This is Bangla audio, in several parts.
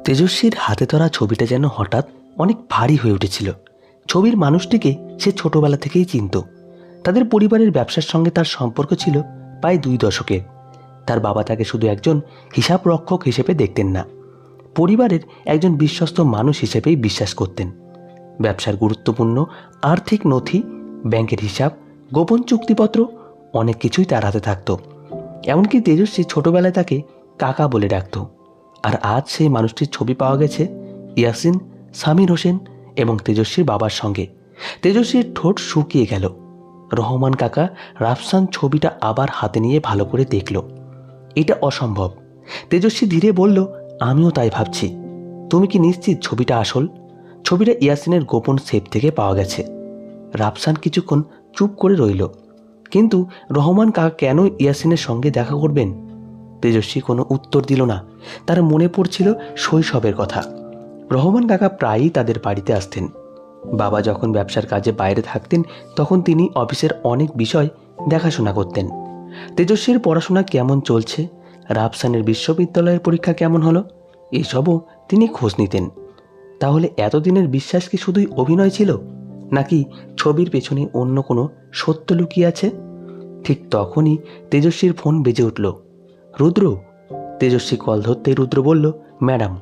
তেজস্বীর হাতে ধরা ছবিটা যেন হঠাৎ অনেক ভারী হয়ে উঠেছিল। ছবির মানুষটিকে সে ছোটবেলা থেকেই চিনত। তাদের পরিবারের ব্যবসার সঙ্গে তার সম্পর্ক ছিল প্রায় 2 দশকের। তার বাবা তাকে শুধু একজন হিসাব রক্ষক হিসেবে দেখতেন না, পরিবারের একজন বিশ্বস্ত মানুষ হিসেবেই বিশ্বাস করতেন। ব্যবসার গুরুত্বপূর্ণ আর্থিক নথি, ব্যাংকের হিসাব, গোপন চুক্তিপত্র অনেক কিছুই তার হাতে থাকত। এমনকি তেজস্বী ছোটবেলায় তাকে কাকা বলে ডাকত। আর আজ সেই মানুষটির ছবি পাওয়া গেছে ইয়াসিন, সামির হোসেন এবং তেজস্বীর বাবার সঙ্গে। তেজস্বীর ঠোঁট শুকিয়ে গেল। রহমান কাকা রাফসান ছবিটা আবার হাতে নিয়ে ভালো করে দেখল। এটা অসম্ভব। তেজস্বী ধীরে বলল, আমিও তাই ভাবছি। তুমি কি নিশ্চিত ছবিটা আসল? ছবিটা ইয়াসিনের গোপন সেফ থেকে পাওয়া গেছে। রাফসান কিছুক্ষণ চুপ করে রইল। কিন্তু রহমান কাকা কেন ইয়াসিনের সঙ্গে দেখা করবেন? তেজস্বী কোনো উত্তর দিল না। তার মনে পড়ছিল শৈশবের কথা। রহমান কাকা প্রায়ই তাদের বাড়িতে আসতেন। বাবা যখন ব্যবসার কাজে বাইরে থাকতেন তখন তিনি অফিসের অনেক বিষয় দেখাশোনা করতেন। তেজস্বীর পড়াশোনা কেমন চলছে, রাফসানের বিশ্ববিদ্যালয়ের পরীক্ষা কেমন হলো, এসবও তিনি খোঁজ নিতেন। তাহলে এতদিনের বিশ্বাস কি শুধুই অভিনয় ছিল, নাকি ছবির পেছনে অন্য কোনো সত্য লুকিয়ে আছে? ঠিক তখনই তেজস্বীর ফোন বেজে উঠল। রুদ্র। তেজস্বী কল ধরতেই রুদ্র বলল, ম্যাডাম,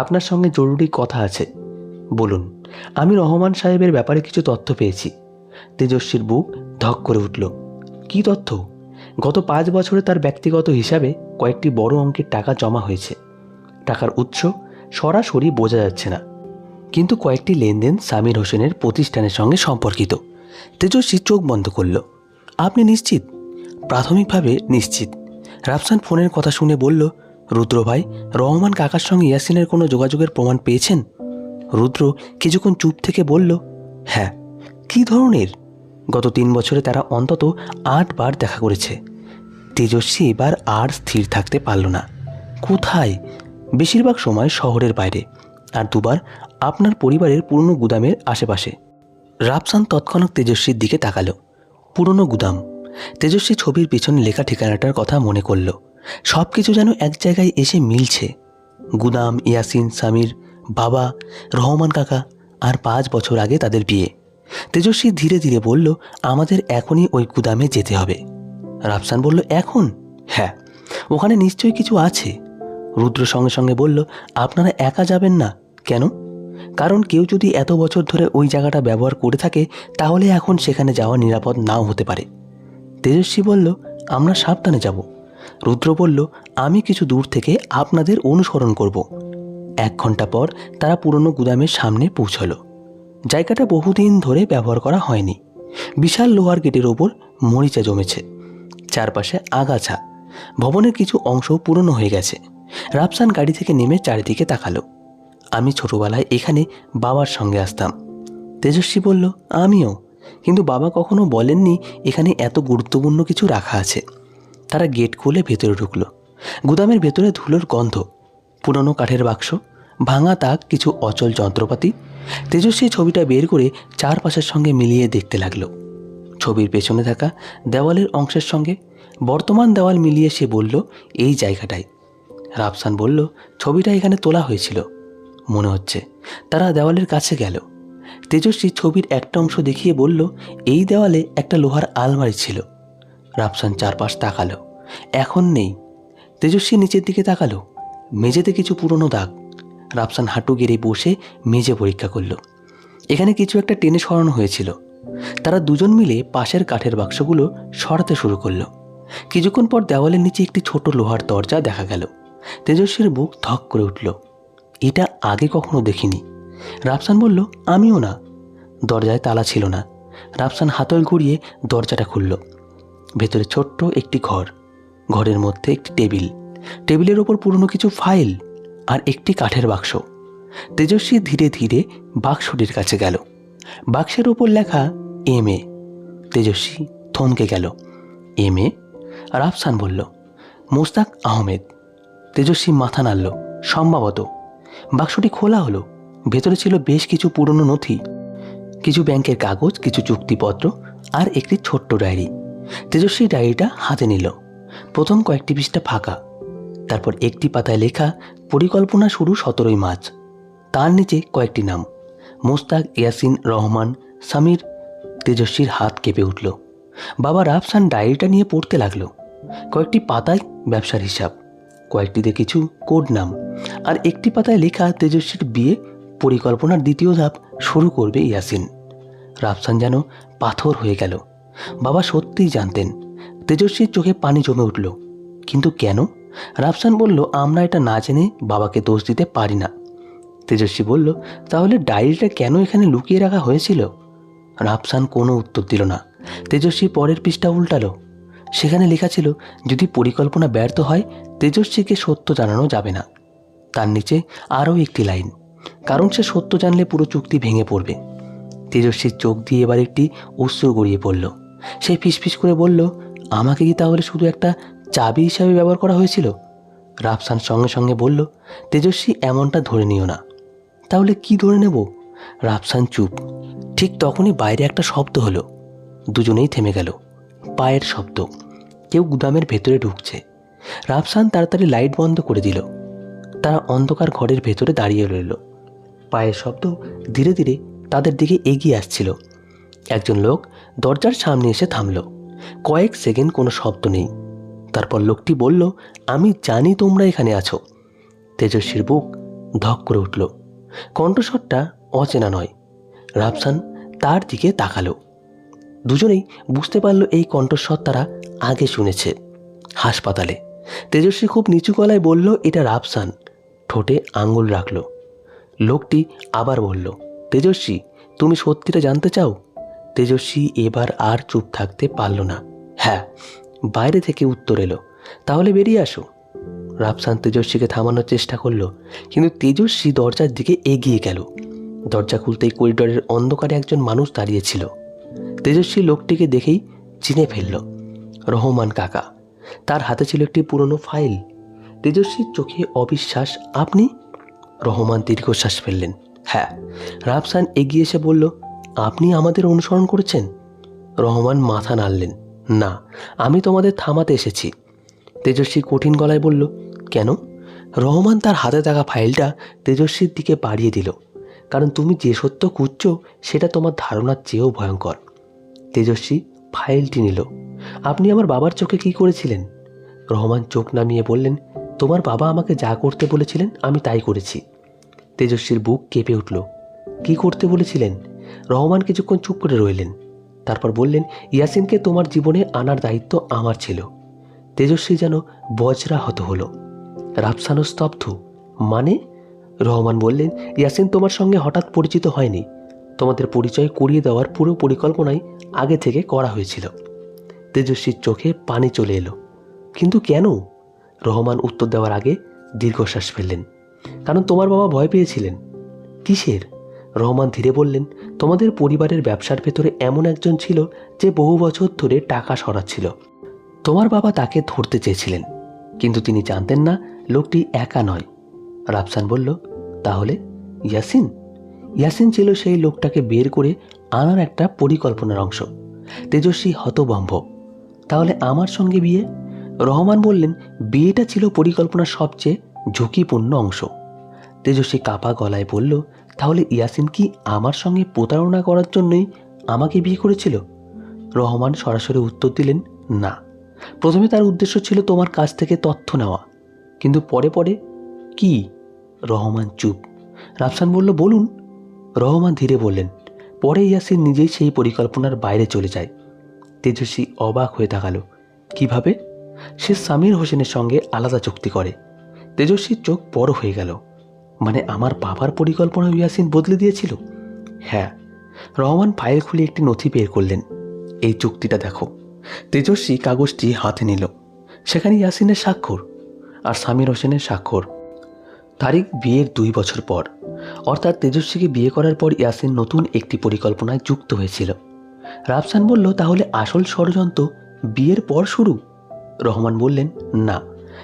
আপনার সঙ্গে জরুরি কথা আছে। বলুন। আমি রহমান সাহেবের ব্যাপারে কিছু তথ্য পেয়েছি। তেজস্বীর বুক ধক করে উঠল। কি তথ্য? গত 5 বছরে তার ব্যক্তিগত হিসাবে কয়েকটি বড় অঙ্কের টাকা জমা হয়েছে। টাকার উৎস সরাসরি বোঝা যাচ্ছে না, কিন্তু কয়েকটি লেনদেন সামির হোসেনের প্রতিষ্ঠানের সঙ্গে সম্পর্কিত। তেজস্বী চোখ বন্ধ করল। আপনি নিশ্চিত? প্রাথমিকভাবে নিশ্চিত। রাফসান ফোনের কথা শুনে বলল, রুদ্র ভাই, রহমান কাকার সঙ্গে ইয়াসিনের কোনো যোগাযোগের প্রমাণ পেয়েছেন? রুদ্র কিছুক্ষণ চুপ থেকে বলল, হ্যাঁ। কী ধরনের? গত 3 বছরে তারা অন্তত 8 বার দেখা করেছে। তেজস্বী এবার আর স্থির থাকতে পারল না। কোথায়? বেশিরভাগ সময় শহরের বাইরে, আর 2 বার আপনার পরিবারের পুরনো গুদামের আশেপাশে। রাফসান তৎক্ষণাৎ তেজস্বীর দিকে তাকালো। পুরনো গুদাম। তেজস্বী ছবির পিছনে লেখা ঠিকানাটার কথা মনে করল। সব কিছু যেন এক জায়গায় এসে মিলছে। গুদাম, ইয়াসিন, সামির, বাবা, রহমান কাকা, আর 5 বছর আগে তাদের বিয়ে। তেজস্বী ধীরে ধীরে বলল, আমাদের এখনই ওই গুদামে যেতে হবে। রাফসান বলল, এখন? হ্যাঁ, ওখানে নিশ্চয়ই কিছু আছে। রুদ্র সঙ্গে সঙ্গে বলল, আপনারা একা যাবেন না কেন? কারণ কেউ যদি এত বছর ধরে ওই জায়গাটা ব্যবহার করে থাকে, তাহলে এখন সেখানে যাওয়া নিরাপদ নাও হতে পারে। তেজস্বী বলল, আমরা সাবধানে যাব। রুদ্র বলল, আমি কিছু দূর থেকে আপনাদের অনুসরণ করব। 1 ঘন্টা পর তারা পুরনো গুদামের সামনে পৌঁছল। জায়গাটা বহুদিন ধরে ব্যবহার করা হয়নি। বিশাল লোহার গেটের ওপর মরিচা জমেছে, চারপাশে আগাছা। ভবনের কিছু অংশ পুরনো হয়ে গেছে। রাফসান গাড়ি থেকে নেমে চারিদিকে তাকালো। আমি ছোটবেলায় এখানে বাবার সঙ্গে আসতাম। তেজস্বী বলল, আমিও, কিন্তু বাবা কখনো বলেননি এখানে এত গুরুত্বপূর্ণ কিছু রাখা আছে। তারা গেট খুলে ভেতরে ঢুকলো। গুদামের ভেতরে ধুলোর গন্ধ, পুরনো কাঠের বাক্স, ভাঙা তাক, কিছু অচল যন্ত্রপাতি। তেজস্বী ছবিটা বের করে চারপাশের সঙ্গে মিলিয়ে দেখতে লাগলো। ছবির পেছনে থাকা দেওয়ালের অংশের সঙ্গে বর্তমান দেওয়াল মিলিয়ে সে বলল, এই জায়গাটাই। রাফসান বলল, ছবিটা এখানে তোলা হয়েছিল মনে হচ্ছে। তারা দেওয়ালের কাছে গেল। তেজস্বী ছবির একটা অংশ দেখিয়ে বলল, এই দেওয়ালে একটা লোহার আলমারি ছিল। রাফসান চারপাশ তাকালো। এখন নেই। তেজস্বী নিচের দিকে তাকালো। মেঝেতে কিছু পুরনো দাগ। রাফসান হাঁটু গেড়ে বসে মেঝে পরীক্ষা করল। এখানে কিছু একটা টেনে সরানো হয়েছিল। তারা দুজন মিলে পাশের কাঠের বাক্সগুলো সরাতে শুরু করলো। কিছুক্ষণ পর দেওয়ালের নিচে একটি ছোট লোহার দরজা দেখা গেল। তেজস্বীর বুক ধক করে উঠল। এটা আগে কখনো দেখিনি। রাফসান বলল, আমিও না। দরজায় তালা ছিল না। রাফসান হাতল ঘুরিয়ে দরজাটা খুলল। ভেতরে ছোট্ট একটি ঘর। ঘরের মধ্যে একটি টেবিল, টেবিলের ওপর পুরনো কিছু ফাইল আর একটি কাঠের বাক্স। তেজস্বী ধীরে ধীরে বাক্সটির কাছে গেল। বাক্সের ওপর লেখা MA। তেজস্বী থমকে গেল। MA? রাফসান বলল, মোস্তাক আহমেদ। তেজস্বী মাথা নাড়ল। সম্ভবত। বাক্সটি খোলা হলো। ভেতরে ছিল বেশ কিছু পুরনো নথি, কিছু ব্যাংকের কাগজ, কিছু চুক্তিপত্র আর একটি ছোট্ট ডায়েরি। তেজস্বী ডায়েরিটা হাতে নিল। প্রথম কয়েকটি পৃষ্ঠা ফাঁকা। তারপর একটি পাতায় লেখা পরিকল্পনা শুরু 17ই মার্চ। তার নিচে কয়েকটি নাম, মোস্তাক, ইয়াসিন, রহমান, সামির। তেজস্বীর হাত কেঁপে উঠল। বাবা রাফসান ডায়েরিটা নিয়ে পড়তে লাগলো। কয়েকটি পাতায় ব্যবসার হিসাব, কয়েকটিতে কিছু কোড নাম, আর একটি পাতায় লেখা তেজস্বীর বিয়ে পরিকল্পনার দ্বিতীয় ধাপ শুরু করবে ইয়াসিন। রাফসান যেন পাথর হয়ে গেল। বাবা সত্যিই জানতেন। তেজস্বীর চোখে পানি জমে উঠল। কিন্তু কেন? রাফসান বলল, আমরা এটা না জেনে বাবাকে দোষ দিতে পারি না। তেজস্বী বলল, তাহলে ডায়েরিটা কেন এখানে লুকিয়ে রাখা হয়েছিল? রাফসান কোনো উত্তর দিল না। তেজস্বী পরের পৃষ্ঠা উল্টালো। সেখানে লেখা ছিল, যদি পরিকল্পনা ব্যর্থ হয় তেজস্বীকে সত্য জানানো যাবে না। তার নিচে আরও একটি লাইন, কারণ সে সত্য জানলে পুরো চুক্তি ভেঙে পড়বে। তেজস্বীর চোখ দিয়ে এবার একটি অশ্রু গড়িয়ে পড়ল। সে ফিসফিস করে বলল, আমাকে কি তাহলে শুধু একটা চাবি হিসাবে ব্যবহার করা হয়েছিল? রাফসান সঙ্গে সঙ্গে বলল, তেজস্বী এমনটা ধরে নিও না। তাহলে কি ধরে নেব? রাফসান চুপ। ঠিক তখনই বাইরে একটা শব্দ হলো। দুজনেই থেমে গেল। পায়ের শব্দ। কেউ গুদামের ভেতরে ঢুকছে। রাফসান তাড়াতাড়ি লাইট বন্ধ করে দিল। তারা অন্ধকার ঘরের ভেতরে দাঁড়িয়ে রইল। পায়ের শব্দ ধীরে ধীরে তাদের দিকে এগিয়ে আসছিল। একজন লোক দরজার সামনে এসে থামল। কয়েক সেকেন্ড কোনো শব্দ নেই। তারপর লোকটি বলল, আমি জানি তোমরা এখানে আছো। তেজস্বীর বুক ধক করে উঠল। কণ্ঠস্বরটা অচেনা নয়। রাফসান তার দিকে তাকালো। দুজনেই বুঝতে পারল এই কণ্ঠস্বর তারা আগে শুনেছে, হাসপাতালে। তেজস্বী খুব নিচু গলায় বলল, এটা রাফসান। ঠোঁটে আঙুল রাখল। লোকটি আবার বলল, তেজস্বী, তুমি সত্যিটা জানতে চাও? তেজস্বী এবার আর চুপ থাকতে পারল না। হ্যাঁ। বাইরে থেকে উত্তর এলো, তাহলে বেরিয়ে আসো। রাফসান তেজস্বীকে থামানোর চেষ্টা করলো, কিন্তু তেজস্বী দরজার দিকে এগিয়ে গেল। দরজা খুলতেই করিডোরের অন্ধকারে একজন মানুষ দাঁড়িয়েছিল। তেজস্বী লোকটিকে দেখেই চিনে ফেলল, রহমান কাকা। তার হাতে ছিল একটি পুরনো ফাইল। তেজস্বীর চোখে অবিশ্বাস। আপনি? রহমান দীর্ঘশ্বাস ফেললেন। হ্যাঁ। রাফসান এগিয়ে এসে বলল, আপনি আমাদের অনুসরণ করেছেন? রহমান মাথা নাড়লেন। না, আমি তোমাদের থামাতে এসেছি। তেজস্বী কঠিন গলায় বলল, কেন? রহমান তার হাতে থাকা ফাইলটা তেজস্বীর দিকে বাড়িয়ে দিল। কারণ তুমি যে সত্য খুঁজছ সেটা তোমার ধারণার চেয়েও ভয়ঙ্কর। তেজস্বী ফাইলটি নিল। আপনি আমার বাবার চোখে কি করেছিলেন? রহমান চোখ নামিয়ে বললেন, তোমার বাবা আমাকে যা করতে বলেছিলেন আমি তাই করেছি। তেজস্বীর বুক কেঁপে উঠল। কি করতে বলেছিলেন? রহমান কিছুক্ষণ চুপ করে রইলেন। তারপর বললেন, ইয়াসিনকে তোমার জীবনে আনার দায়িত্ব আমার ছিল। তেজস্বী যেন বজ্রাহত হলো। রাফসানও স্তব্ধ। মানে? রহমান বললেন, ইয়াসিন তোমার সঙ্গে হঠাৎ পরিচিত হয়নি। তোমাদের পরিচয় করিয়ে দেওয়ার পুরো পরিকল্পনাই আগে থেকে করা হয়েছিল। তেজস্বীর চোখে পানি চলে এলো। কিন্তু কেন? রহমান উত্তর দেওয়ার আগে দীর্ঘশ্বাস ফেললেন। কারণ তোমার বাবা ভয় পেয়েছিলেন। কিসের? রহমান ধীরে বললেন, তোমাদের পরিবারের ব্যবসার ভেতরে এমন একজন ছিল যে বহু বছর ধরে টাকা সরাচ্ছিল। তোমার বাবা তাকে ধরতে চেয়েছিলেন, কিন্তু তিনি জানতেন না লোকটি একা নয়। রাফসান বলল, তাহলে ইয়াসিন? ইয়াসিন ছিল সেই লোকটাকে বের করে আনার একটা পরিকল্পনার অংশ। তেজস্বী হতভম্ব। তাহলে আমার সঙ্গে বিয়ে? রহমান বললেন, বিয়েটা ছিল পরিকল্পনার সবচেয়ে ঝুঁকিপূর্ণ অংশ। তেজস্বী কাপা গলায় বলল, তাহলে ইয়াসিন কি আমার সঙ্গে প্রতারণা করার জন্যই আমাকে বিয়ে করেছিল? রহমান সরাসরি উত্তর দিলেন, না। প্রথমে তার উদ্দেশ্য ছিল তোমার কাছ থেকে তথ্য নেওয়া। কিন্তু পরে পরে? কি? রহমান চুপ। রাফসান বলল, বলুন। রহমান ধীরে বললেন, পরে ইয়াসিন নিজেই সেই পরিকল্পনার বাইরে চলে যায়। তেজস্বী অবাক হয়ে তাকালো। কিভাবে? সে সামির হোসেনের সঙ্গে আলাদা চুক্তি করে। তেজস্বীর চোখ বড় হয়ে গেল। মানে আমার বাবার পরিকল্পনা ইয়াসিন বদলে দিয়েছিল? হ্যাঁ। রহমান ফাইল খুলে একটি নথি বের করলেন। এই চুক্তিটা দেখো। তেজস্বী কাগজটি হাতে নিল। সেখানে ইয়াসিনের স্বাক্ষর আর সামির হোসেনের স্বাক্ষর। তারিখ বিয়ের 2 বছর পর, অর্থাৎ তেজস্বীকে বিয়ে করার পর ইয়াসিন নতুন একটি পরিকল্পনায় যুক্ত হয়েছিল। রাফসান বলল, তাহলে আসল ষড়যন্ত্র বিয়ের পর শুরু? রহমান বললেন, না।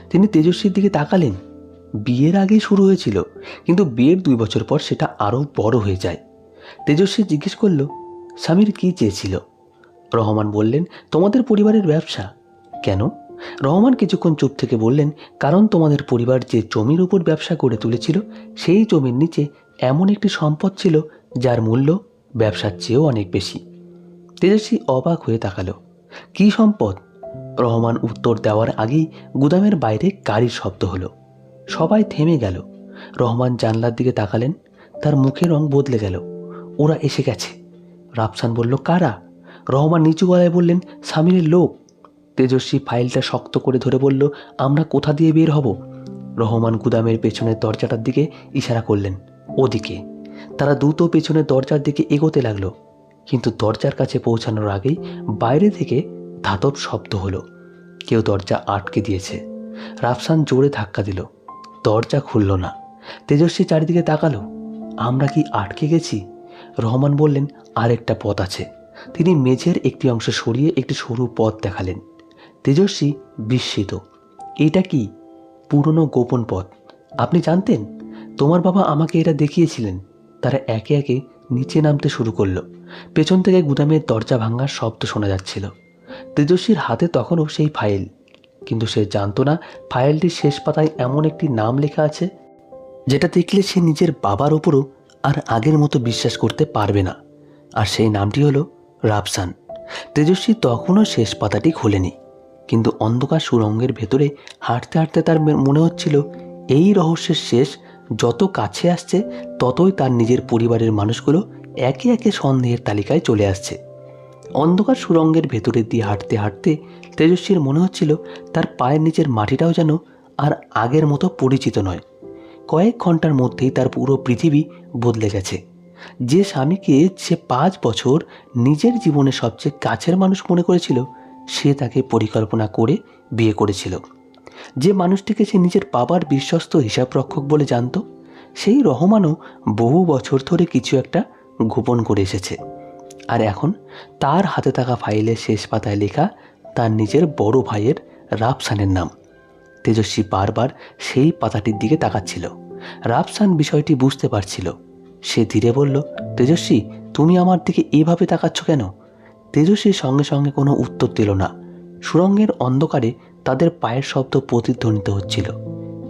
তিনি তেজস্বীর দিকে তাকালেন। বিয়ের আগেই শুরু হয়েছিল, কিন্তু বিয়ের 2 বছর পর সেটা আরও বড় হয়ে যায়। তেজস্বী জিজ্ঞেস করল, সামির কি চেয়েছিল? রহমান বললেন, তোমাদের পরিবারের ব্যবসা। কেন? রহমান কিছুক্ষণ চুপ থেকে বললেন, কারণ তোমাদের পরিবার যে জমির উপর ব্যবসা গড়ে তুলেছিল সেই জমির নিচে এমন একটি সম্পদ ছিল যার মূল্য ব্যবসার চেয়েও অনেক বেশি। তেজস্বী অবাক হয়ে তাকালো। কী সম্পদ? রহমান উত্তর দেওয়ার আগেই গুদামের বাইরে গাড়ির শব্দ হলো। সবাই থেমে গেল। রহমান জানলার দিকে তাকালেন। তার মুখের রং বদলে গেল। ওরা এসে গেছে। রাফসান বলল, কারা? রহমান নিচু গলায় বললেন, সামিরের লোক। তেজস্বী ফাইলটা শক্ত করে ধরে বলল, আমরা কোথা দিয়ে বের হব? রহমান গুদামের পেছনের দরজাটার দিকে ইশারা করলেন, ওদিকে। তারা দ্রুত পেছনের দরজার দিকে এগোতে লাগলো। কিন্তু দরজার কাছে পৌঁছানোর আগেই বাইরে থেকে ধাতব শব্দ হলো। কেউ দরজা আটকে দিয়েছে। রাফসান জোরে ধাক্কা দিল। দরজা খুলল না। তেজস্বী চারিদিকে তাকালো। আমরা কি আটকে গেছি? রহমান বললেন, আরেকটা পথ আছে। তিনি মেঝের একটি অংশ সরিয়ে একটি সরু পথ দেখালেন। তেজস্বী বিস্মিত। এটা কি? পুরনো গোপন পথ। আপনি জানতেন? তোমার বাবা আমাকে এটা দেখিয়েছিলেন। তারা একে একে নিচে নামতে শুরু করলো। পেছন থেকে গুদামের দরজা ভাঙার শব্দ শোনা যাচ্ছিল। তেজস্বীর হাতে তখনও সেই ফাইল, কিন্তু সে জানতো না ফাইলটির শেষ পাতায় এমন একটি নাম লেখা আছে যেটা দেখলে সে নিজের বাবার ওপরও আর আগের মতো বিশ্বাস করতে পারবে না। আর সেই নামটি হলো রাফসান। তেজস্বী তখনও শেষ পাতাটি খোলেনি, কিন্তু অন্ধকার সুড়ঙ্গের ভেতরে হাঁটতে হাঁটতে তার মনে হচ্ছিল এই রহস্যের শেষ যত কাছে আসছে ততই তার নিজের পরিবারের মানুষগুলো একে একে সন্দেহের তালিকায় চলে আসছে। অন্ধকার সুড়ঙ্গের ভেতরে দিয়ে হাঁটতে হাঁটতে তেজস্বীর মনে হচ্ছিল তার পায়ের নিচের মাটিটাও যেন আর আগের মতো পরিচিত নয়। কয়েক ঘন্টার মধ্যেই তার পুরো পৃথিবী বদলে গেছে। যে স্বামীকে সে 5 বছর নিজের জীবনে সবচেয়ে কাছের মানুষ মনে করেছিল, সে তাকে পরিকল্পনা করে বিয়ে করেছিল। যে মানুষটিকে সে নিজের বাবার বিশ্বস্ত হিসাবরক্ষক বলে জানত, সেই রহমানও বহু বছর ধরে কিছু একটা গোপন করে এসেছে। আর এখন তার হাতে থাকা ফাইলের শেষ পাতায় লেখা তার নিজের বড় ভাইয়ের রাফসানের নাম। তেজস্বী বারবার সেই পাতাটির দিকে তাকাচ্ছিল। রাফসান বিষয়টি বুঝতে পারছিল। সে ধীরে বলল, তেজস্বী, তুমি আমার দিকে এভাবে তাকাচ্ছ কেন? তেজস্বী সঙ্গে সঙ্গে কোনো উত্তর দিল না। সুড়ঙ্গের অন্ধকারে তাদের পায়ের শব্দ প্রতিধ্বনিত হচ্ছিল।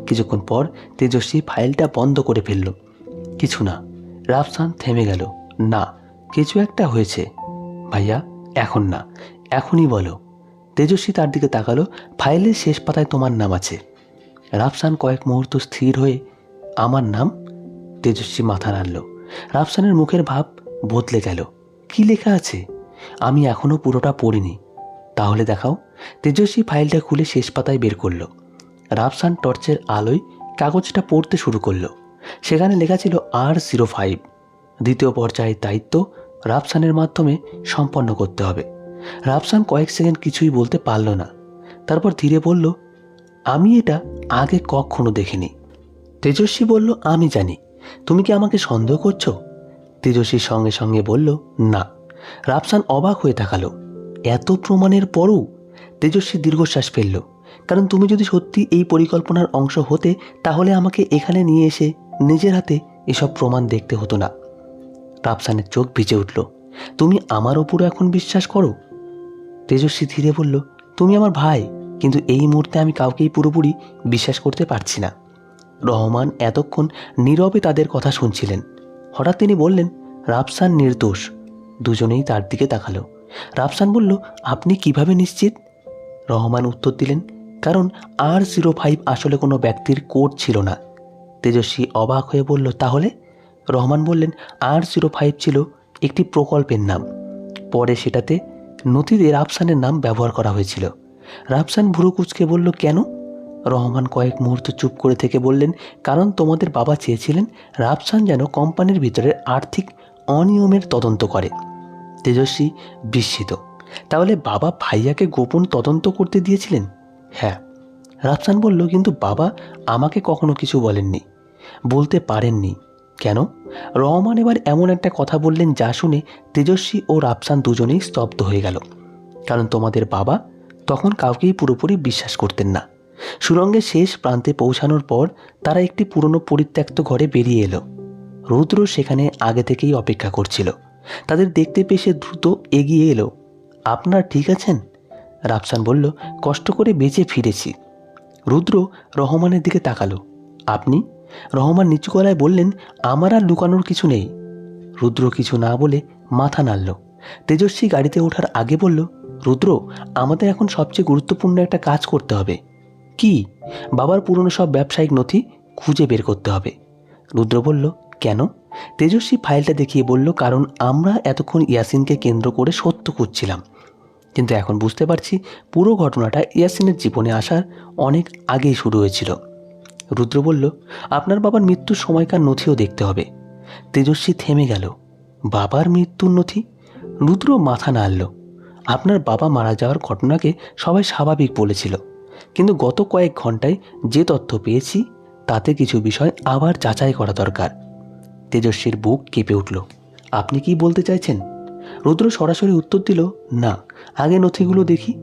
কিছুক্ষণ পর তেজস্বী ফাইলটা বন্ধ করে ফেলল। কিছু না। রাফসান থেমে গেল। না, কিছু একটা হয়েছে। ভাইয়া, এখন না, এখনই বলো। তেজস্বী তার দিকে তাকালো। ফাইলের শেষ পাতায় তোমার নাম আছে। রাফসান কয়েক মুহূর্ত স্থির হয়ে, আমার নাম? তেজস্বী মাথা নাড়ল। রাফসানের মুখের ভাব বদলে গেল। কি লেখা আছে? আমি এখনো পুরোটা পড়িনি। তাহলে দেখাও। তেজস্বী ফাইলটা খুলে শেষ পাতায় বের করল। রাফসান টর্চের আলোয় কাগজটা পড়তে শুরু করলো। সেখানে লেখা ছিল R05। দ্বিতীয় পর্যায়ের দায়িত্ব রাফসানের মাধ্যমে সম্পন্ন করতে হবে। রাফসান কয়েক সেকেন্ড কিছুই বলতে পারল না। তারপর ধীরে বলল, আমি এটা আগে কখনো দেখিনি। তেজস্বী বলল, আমি জানি। তুমি কি আমাকে সন্দেহ করছো? তেজস্বী সঙ্গে সঙ্গে বলল, না। রাফসান অবাক হয়ে তাকালো। এত প্রমাণের পরও? তেজস্বী দীর্ঘশ্বাস ফেলল। কারণ তুমি যদি সত্যি এই পরিকল্পনার অংশ হতে, তাহলে আমাকে এখানে নিয়ে এসে নিজের হাতে এসব প্রমাণ দেখতে হতো না। রাফসানের চোখ ভিজে উঠল। তুমি আমার ওপরও এখন বিশ্বাস করো? তেজস্বী ধীরে বলল, তুমি আমার ভাই, কিন্তু এই মুহূর্তে আমি কাউকেই পুরোপুরি বিশ্বাস করতে পারছি না। রহমান এতক্ষণ নীরবে তাদের কথা শুনছিলেন। হঠাৎ তিনি বললেন, রাফসান নির্দোষ। দুজনেই তার দিকে তাকালো। রাফসান বলল, আপনি কিভাবে নিশ্চিত? রহমান উত্তর দিলেন, কারণ R05 আসলে কোনো ব্যক্তির কোড ছিল না। তেজস্বী অবাক হয়ে বলল, তাহলে? রহমান বললেন, R05 ছিল একটি প্রকল্পের নাম। পরে সেটাতে নথিতে রাফসানের নাম ব্যবহার করা হয়েছিল। রাফসান ভুরু কুঁচকে বলল, কেন? রহমান কয়েক মুহূর্ত চুপ করে থেকে বললেন, কারণ তোমাদের বাবা চেয়েছিলেন রাফসান যেন কোম্পানির ভিতরের আর্থিক অনিয়মের তদন্ত করে। তেজস্বী বিস্মিত। তাহলে বাবা ভাইয়াকে গোপন তদন্ত করতে দিয়েছিলেন? হ্যাঁ। রাফসান বলল, কিন্তু বাবা আমাকে কখনো কিছু বলেননি, বলতে পারেননি। কেন? রহমান এবার এমন একটা কথা বললেন যা শুনে তেজস্বী ও রাফসান দুজনেই স্তব্ধ হয়ে গেল। কারণ তোমাদের বাবা তখন কাউকেই পুরোপুরি বিশ্বাস করতেন না। সুড়ঙ্গের শেষ প্রান্তে পৌঁছানোর পর তারা একটি পুরনো পরিত্যক্ত ঘরে বেরিয়ে এলো। রুদ্র সেখানে আগে থেকেই অপেক্ষা করছিল। তাদের দেখতে পেয়ে সে দ্রুত এগিয়ে এলো। আপনারা ঠিক আছেন? রাফসান বলল, কষ্ট করে বেঁচে ফিরেছি। রুদ্র রহমানের দিকে তাকালো। আপনি? রহমান নিচু গলায় বললেন, আমার আর লুকানোর কিছু নেই। রুদ্র কিছু না বলে মাথা নাড়ল। তেজস্বী গাড়িতে ওঠার আগে বলল, রুদ্র, আমাদের এখন সবচেয়ে গুরুত্বপূর্ণ একটা কাজ করতে হবে। কি? বাবার পুরনো সব ব্যবসায়িক নথি খুঁজে বের করতে হবে। রুদ্র বলল, কেন? তেজস্বী ফাইলটা দেখিয়ে বলল, কারণ আমরা এতক্ষণ ইয়াসিনকে কেন্দ্র করে সত্য খুঁজছিলাম, কিন্তু এখন বুঝতে পারছি পুরো ঘটনাটা ইয়াসিনের জীবনে আসার অনেক আগেই শুরু হয়েছিল। রুদ্র বলল, আপনার বাবার মৃত্যুর সময়কার নথিও দেখতে হবে। তেজস্বী থেমে গেল। বাবার মৃত্যুর নথি? রুদ্র মাথা নাড়ল। আপনার বাবা মারা যাওয়ার ঘটনাকে সবাই স্বাভাবিক বলেছিল, কিন্তু গত কয়েক ঘন্টায় যে তথ্য পেয়েছি তাতে কিছু বিষয় আবার যাচাই করা দরকার। তেজস্বীর বুক কেঁপে উঠল। আপনি কি বলতে চাইছেন? রুদ্র সরাসরি উত্তর দিল, না, আগে নথিগুলো দেখি।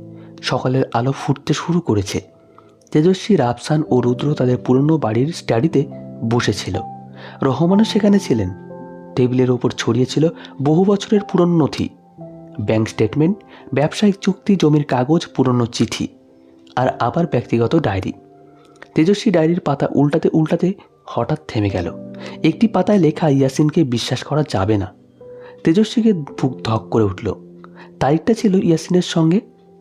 সকালের আলো ফুটতে শুরু করেছে। তেজস্বী, রাফসান ও রুদ্র তাদের পুরনো বাড়ির স্টাডিতে বসেছিল। রহমানও সেখানে ছিলেন। টেবিলের ওপর ছড়িয়ে ছিল বহু বছরের পুরনো নথি, ব্যাংক স্টেটমেন্ট, ব্যবসায়িক চুক্তি, জমির কাগজ, পুরনো চিঠি আর আবার ব্যক্তিগত ডায়েরি। তেজস্বী ডায়েরির পাতা উল্টাতে উল্টাতে হঠাৎ থেমে গেল। একটি পাতায় লেখা, ইয়াসিনকে বিশ্বাস করা যাবে না। তেজস্বীকে বুক ধক করে উঠল। তারিখটা ছিল ইয়াসিনের সঙ্গে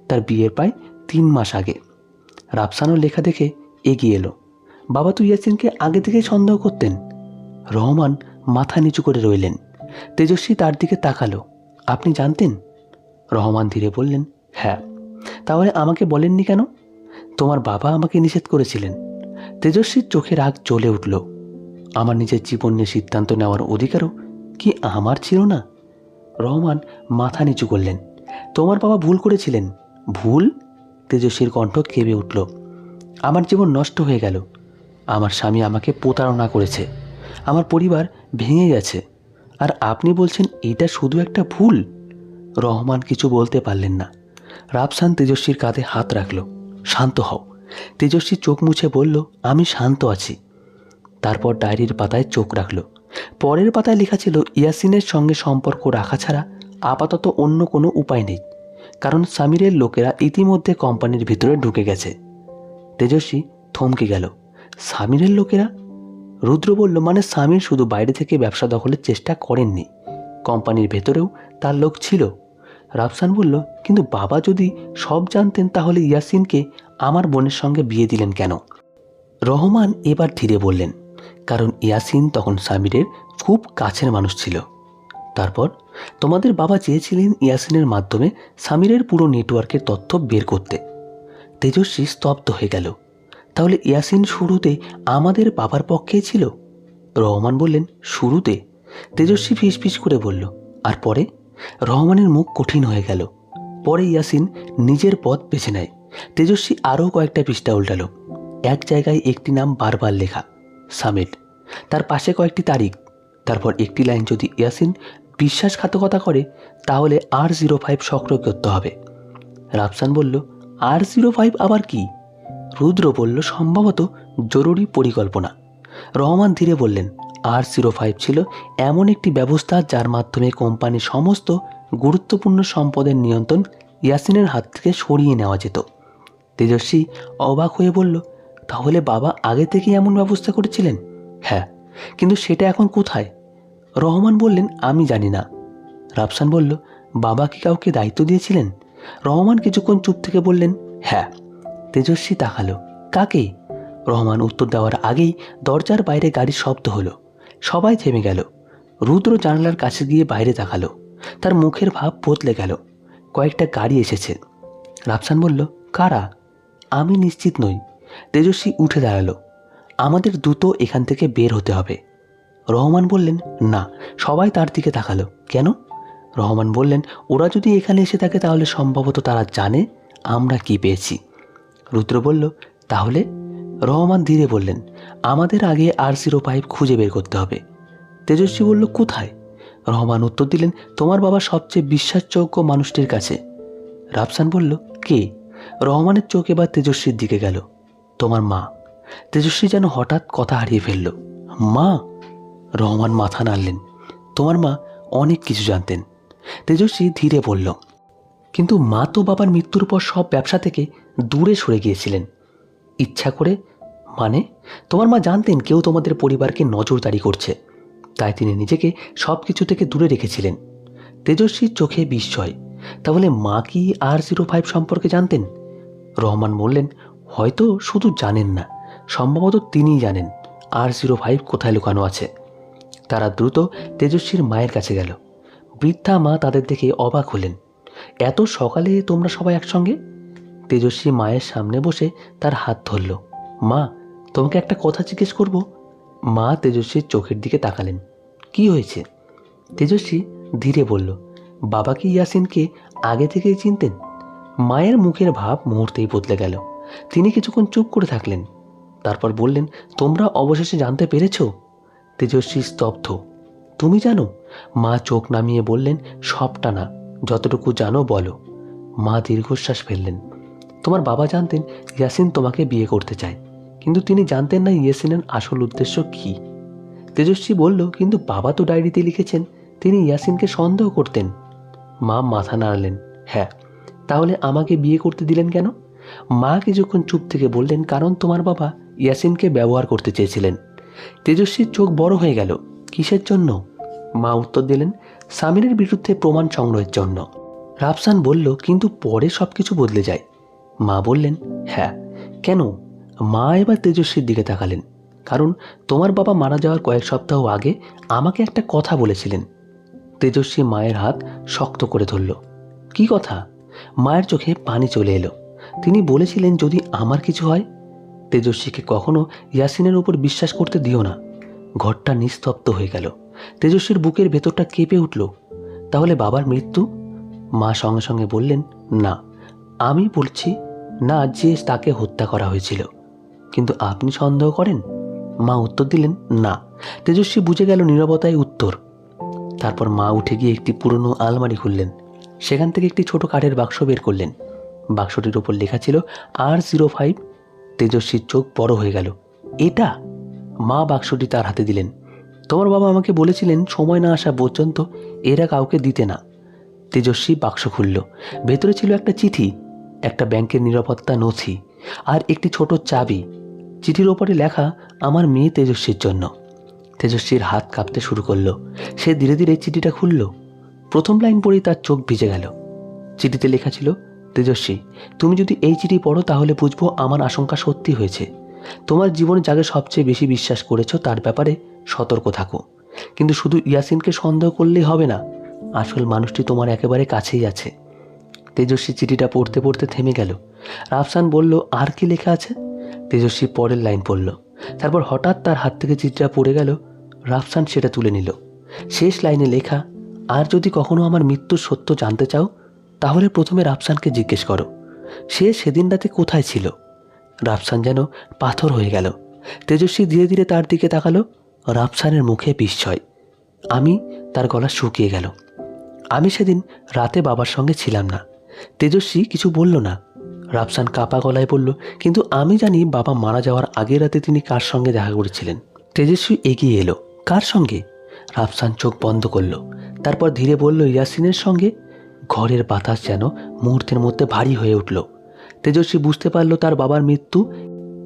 তার বিয়ের প্রায় 3 মাস আগে। রাফসানও লেখা দেখে এগিয়ে এলো। বাবা তো ইয়াসিনকে আগে থেকেই সন্দেহ করতেন। রহমান মাথা নিচু করে রইলেন। তেজস্বী তার দিকে তাকালো। আপনি জানতেন? রহমান ধীরে বললেন, হ্যাঁ। তাহলে আমাকে বলেননি কেন? তোমার বাবা আমাকে নিষেধ করেছিলেন। তেজস্বীর চোখে রাগ জ্বলে উঠল। আমার নিজের জীবন নিয়ে সিদ্ধান্ত নেওয়ার অধিকারও কি আমার ছিল না? রহমান মাথা নিচু করলেন। তোমার বাবা ভুল করেছিলেন। ভুল? তেজস্বীর কণ্ঠ কেঁপে উঠল। আমার জীবন নষ্ট হয়ে গেল। আমার স্বামী আমাকে প্রতারণা করেছে। আমার পরিবার ভেঙে গেছে। আর আপনি বলছেন এটা শুধু একটা ভুল? রহমান কিছু বলতে পারলেন না। রাফসান তেজস্বীর কাঁধে হাত রাখল। শান্ত হও। তেজস্বী চোখ মুছে বলল, আমি শান্ত আছি। তারপর ডায়েরির পাতায় চোখ রাখল। পরের পাতায় লেখা ছিল, ইয়াসিনের সঙ্গে সম্পর্ক রাখা ছাড়া আপাতত অন্য কোনো উপায় নেই, কারণ সামিরের লোকেরা ইতিমধ্যে কোম্পানির ভিতরে ঢুকে গেছে। তেজস্বী থমকে গেল। সামিরের লোকেরা? রুদ্র বলল, মানে সামির শুধু বাইরে থেকে ব্যবসা দখলের চেষ্টা করেননি, কোম্পানির ভেতরেও তার লোক ছিল। রাফসান বলল, কিন্তু বাবা যদি সব জানতেন তাহলে ইয়াসিনকে আমার বোনের সঙ্গে বিয়ে দিলেন কেন? রহমান এবার ধীরে বললেন, কারণ ইয়াসিন তখন সামিরের খুব কাছের মানুষ ছিল। তারপর তোমাদের বাবা চেয়েছিলেন ইয়াসিনের মাধ্যমে সামিরের পুরো নেটওয়ার্কের তথ্য বের করতে। তেজস্বী স্তব্ধ হয়ে গেল। তাহলে ইয়াসিন শুরুতে আমাদের বাবার পক্ষেই ছিল? রহমান বললেন, শুরুতে? তেজস্বী ফিসফিস করে বলল, আর পরে? রহমানের মুখ কঠিন হয়ে গেল। পরে ইয়াসিন নিজের পথ বেছে নেয়। তেজস্বী আরও কয়েকটা পৃষ্ঠা উল্টালো। এক জায়গায় একটি নাম বারবার লেখা, সামির। তার পাশে কয়েকটি তারিখ। তারপর একটি লাইন, যদি ইয়াসিন বিশ্বাসঘাতকতা করে তাহলে R05 সক্রিয় করতে হবে। রাফসান বলল, R05 আবার কি? রুদ্র বলল, সম্ভবত জরুরি পরিকল্পনা। রহমান ধীরে বললেন, R05 ছিল এমন একটি ব্যবস্থা যার মাধ্যমে কোম্পানির সমস্ত গুরুত্বপূর্ণ সম্পদের নিয়ন্ত্রণ ইয়াসিনের হাত থেকে সরিয়ে নেওয়া যেত। তেজস্বী অবাক হয়ে বলল, তাহলে বাবা আগে থেকেই এমন ব্যবস্থা করেছিলেন? হ্যাঁ, কিন্তু সেটা এখন কোথায়? রহমান বললেন, আমি জানি না। রাফসান বলল, বাবা কি কাউকে দায়িত্ব দিয়েছিলেন? রহমান কিছুক্ষণ চুপ থেকে বললেন, হ্যাঁ। তেজস্বী তাকালো। কাকে? রহমান উত্তর দেওয়ার আগেই দরজার বাইরে গাড়ির শব্দ হলো। সবাই থেমে গেল। রুদ্র জানালার কাছে গিয়ে বাইরে তাকালো। তার মুখের ভাব বদলে গেল। কয়েকটা গাড়ি এসেছে। রাফসান বলল, কারা? আমি নিশ্চিত নই। তেজস্বী উঠে দাঁড়ালো। আমাদের দ্রুত এখান থেকে বের হতে হবে। রহমান বললেন, না। সবাই তার দিকে তাকালো। কেন? রহমান বললেন, ওরা যদি এখানে এসে থাকে তাহলে সম্ভবত তারা জানে আমরা কি পেয়েছি। রুদ্র বলল, তাহলে? রহমান ধীরে বললেন, আমাদের আগে R05 খুঁজে বের করতে হবে। তেজস্বী বলল, কোথায়? রহমান উত্তর দিলেন, তোমার বাবা সবচেয়ে বিশ্বাসযোগ্য মানুষটির কাছে। রাফসান বলল, কে? রহমানের চোখ এবার তেজস্বীর দিকে গেল। তোমার মা। তেজস্বী যেন হঠাৎ কথা হারিয়ে ফেলল। মা? রহমান মাথা নাড়লেন। তোমার মা অনেক কিছু জানতেন। তেজস্বী ধীরে বলল, কিন্তু মা তো বাবার মৃত্যুর পর সব ব্যবসা থেকে দূরে সরে গিয়েছিলেন। ইচ্ছা করে? মানে তোমার মা জানতেন কেউ তোমাদের পরিবারকে নজরদারি করছে, তাই তিনি নিজেকে সব কিছু থেকে দূরে রেখেছিলেন। তেজস্বীর চোখে বিস্ময়। তাহলে মা কি R05 সম্পর্কে জানতেন? রহমান বললেন, হয়তো শুধু জানেন না, সম্ভবত তিনিই জানেন R05 কোথায় লুকানো আছে। তারা দ্রুত তেজস্বীর মায়ের কাছে গেল। বৃদ্ধা মা তাদের দেখে অবাক হলেন। এত সকালে তোমরা সবাই একসঙ্গে? তেজস্বী মায়ের সামনে বসে তার হাত ধরল। মা, তোমাকে একটা কথা জিজ্ঞেস করব। মা তেজস্বীর চোখের দিকে তাকালেন। কি হয়েছে? তেজস্বী ধীরে বলল, বাবা কি ইয়াসিনকে আগে থেকেই চিনতেন? মায়ের মুখের ভাব মুহূর্তেই বদলে গেল। তিনি কিছুক্ষণ চুপ করে থাকলেন, তারপর বললেন, তোমরা অবশেষে জানতে পেরেছ? তেজস্বী স্তব্ধ। তুমি জানো? মা চোখ নামিয়ে বললেন, সবটা না, যতটুকু জানো বলো। মা দীর্ঘশ্বাস ফেললেন। তোমার বাবা জানতেন ইয়াসিন তোমাকে বিয়ে করতে চায়, কিন্তু তিনি জানতেন না ইয়াসিনের আসল উদ্দেশ্য কী। তেজস্বী বলল, কিন্তু বাবা তো ডায়েরিতে লিখেছেন তিনি ইয়াসিনকে সন্দেহ করতেন। মা মাথা নাড়লেন। হ্যাঁ, তাহলে আমাকে বিয়ে করতে দিলেন কেন? মা কিছুক্ষণ চুপ থেকে বললেন, কারণ তোমার বাবা ইয়াসিনকে ব্যবহার করতে চেয়েছিলেন। তেজস্বীর চোখ বড় হয়ে গেল। কিসের জন্য? মা উত্তর দিলেন, সামিরের বিরুদ্ধে প্রমাণ সংগ্রহের জন্য। রাফসান বলল, কিন্তু পরে সব কিছু বদলে যায়। মা বললেন, হ্যাঁ, কেন? মা এবার তেজস্বীর দিকে তাকালেন। কারণ তোমার বাবা মারা যাওয়ার কয়েক সপ্তাহ আগে আমাকে একটা কথা বলেছিলেন। তেজস্বী মায়ের হাত শক্ত করে ধরল। কি কথা? মায়ের চোখে পানি চলে এলো। তিনি বলেছিলেন, যদি আমার কিছু হয়, তেজস্বীকে কখনো ইয়াসিনের উপর বিশ্বাস করতে দিও না। ঘরটা নিস্তব্ধ হয়ে গেল। তেজস্বীর বুকের ভেতরটা কেঁপে উঠল। তাহলে বাবার মৃত্যু? মা সঙ্গে সঙ্গে বললেন, না, আমি বলছি না যে তাকে হত্যা করা হয়েছিল। কিন্তু আপনি সন্দেহ করেন? মা উত্তর দিলেন, না। তেজস্বী বুঝে গেল নীরবতায় উত্তর। তারপর মা উঠে গিয়ে একটি পুরনো আলমারি খুললেন। সেখান থেকে একটি ছোট কাঠের বাক্স বের করলেন। বাক্সটির ওপর লেখা ছিল R05। তেজস্বীর চোখ বড় হয়ে গেল। এটা? মা বাক্সটি তার হাতে দিলেন। তোমার বাবা আমাকে বলেছিলেন সময় না আসা পর্যন্ত এরা কাউকে দিতে না। তেজস্বী বাক্স খুলল। ভেতরে ছিল একটা চিঠি, একটা ব্যাংকের নিরাপত্তা নথি, আর একটি ছোট চাবি। চিঠির ওপরে লেখা, আমার মেয়ে তেজস্বীর জন্য। তেজস্বীর হাত কাঁপতে শুরু করলো। সে ধীরে ধীরে চিঠিটা খুলল। প্রথম লাইন পড়েই তার চোখ ভিজে গেল। চিঠিতে লেখা ছিল, তেজস্বী, তুমি যদি এই চিঠি পড়ো তাহলে বুঝবো আমার আশঙ্কা সত্যি হয়েছে। তোমার জীবনে যাকে সবচেয়ে বেশি বিশ্বাস করেছো তার ব্যাপারে সতর্ক থাকো। কিন্তু শুধু ইয়াসিনকে সন্দেহ করলেই হবে না, আসল মানুষটি তোমার একেবারে কাছেই আছে। তেজস্বী চিঠিটা পড়তে পড়তে থেমে গেল। রাফসান বলল, আর কি লেখা আছে? তেজস্বী পরের লাইন পড়ল। তারপর হঠাৎ তার হাত থেকে চিঠিটা পড়ে গেল। রাফসান সেটা তুলে নিল। শেষ লাইনে লেখা, আর যদি কখনো আমার মৃত্যুর সত্য জানতে চাও তাহলে প্রথমে রাফসানকে জিজ্ঞেস করো, সে সেদিন রাতে কোথায় ছিল। রাফসান যেন পাথর হয়ে গেল। তেজস্বী ধীরে ধীরে তার দিকে তাকালো। রাফসানের মুখে বিস্ময়। তার গলা শুকিয়ে গেল। আমি সেদিন রাতে বাবার সঙ্গে ছিলাম না। তেজস্বী কিছু বলল না। রাফসান কাঁপা গলায় বলল, কিন্তু আমি জানি বাবা মারা যাওয়ার আগের রাতে তিনি কার সঙ্গে দেখা করেছিলেন। তেজস্বী এগিয়ে এলো। কার সঙ্গে? রাফসান চোখ বন্ধ করল। তারপর ধীরে বলল, ইয়াসিনের সঙ্গে। ঘরের বাতাস যেন মুহূর্তের মধ্যে ভারী হয়ে উঠল। তেজস্বী বুঝতে পারল তার বাবার মৃত্যু,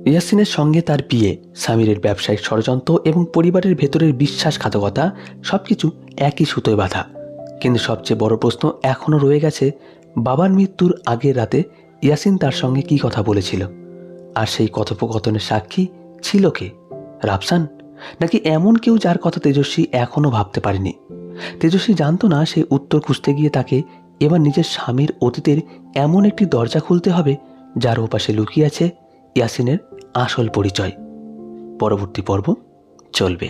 ইয়াসিনের সঙ্গে তার বিয়ে, সামিরের ব্যবসায়িক ষড়যন্ত্র এবং পরিবারের ভেতরের বিশ্বাসঘাতকতা সবকিছু একই সুতোয় বাঁধা। কিন্তু সবচেয়ে বড় প্রশ্ন এখনও রয়ে গেছে, বাবার মৃত্যুর আগের রাতে ইয়াসিন তার সঙ্গে কী কথা বলেছিল? আর সেই কথোপকথনের সাক্ষী ছিল কে? রাফসান, নাকি এমন কেউ যার কথা তেজস্বী এখনও ভাবতে পারেনি? তেজস্বী জানত না সেই উত্তর খুঁজতে গিয়ে তাকে এবার নিজের স্বামীর অতীতের এমন একটি দরজা খুলতে হবে যার ওপাশে লুকিয়ে আছে ইয়াসিনের আসল পরিচয়। পরবর্তী পর্ব চলবে।